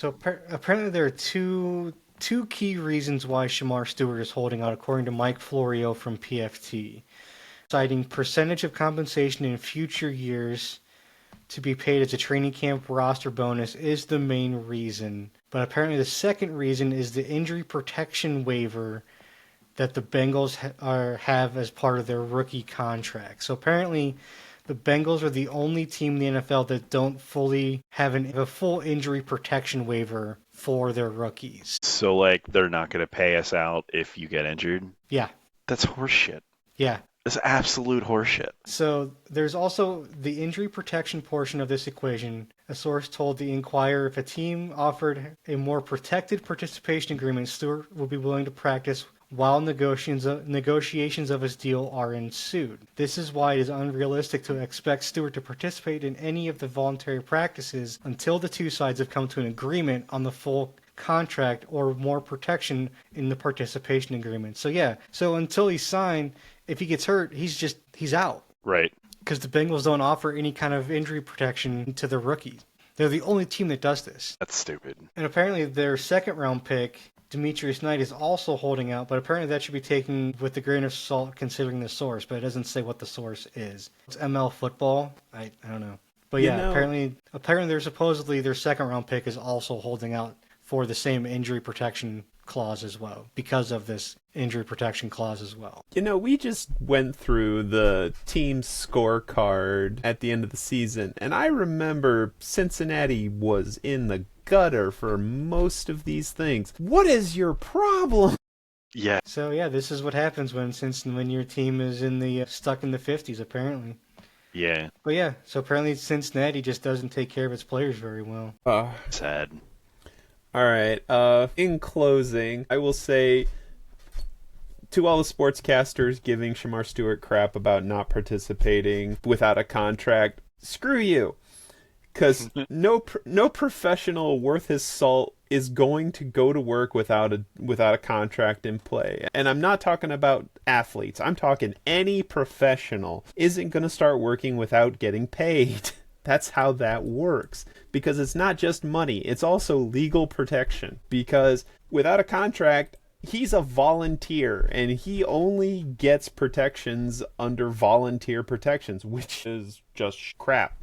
So apparently there are two key reasons why Shemar Stewart is holding out, according to Mike Florio from PFT, citing percentage of compensation in future years to be paid as a training camp roster bonus is the main reason. But apparently the second reason is the injury protection waiver that the Bengals have as part of their rookie contract. So apparently the Bengals are the only team in the NFL that don't fully have a full injury protection waiver for their rookies. So, like, they're not going to pay us out if you get injured? Yeah. That's horseshit. Yeah. That's absolute horseshit. So there's also the injury protection portion of this equation. A source told the Inquirer if a team offered a more protected participation agreement, Stewart would be willing to practice while negotiations of his deal are ensued. This is why it is unrealistic to expect Stewart to participate in any of the voluntary practices until the two sides have come to an agreement on the full contract or more protection in the participation agreement. So until he's signed, if he gets hurt, he's out. Right. Because the Bengals don't offer any kind of injury protection to their rookies. They're the only team that does this. That's stupid. And apparently their second round pick, Demetrius Knight, is also holding out, but apparently that should be taken with a grain of salt considering the source, but it doesn't say what the source is. It's ML football. I don't know. But yeah, apparently they're supposedly their second round pick is also holding out for the same injury protection clause as well, because of this injury protection clause as well. We just went through the team scorecard at the end of the season, and I remember Cincinnati was in the gutter for most of these things. What is your problem? Yeah. So yeah, this is what happens when your team is in the stuck in the 50s, apparently. Yeah. But yeah, so apparently Cincinnati just doesn't take care of its players very well. Sad. All right. In closing, I will say to all the sportscasters giving Shemar Stewart crap about not participating without a contract, screw you. Because no professional worth his salt is going to go to work without a contract in play. And I'm not talking about athletes. I'm talking any professional isn't going to start working without getting paid. That's how that works. Because it's not just money, it's also legal protection. Because without a contract, he's a volunteer, and he only gets protections under volunteer protections, which is just crap.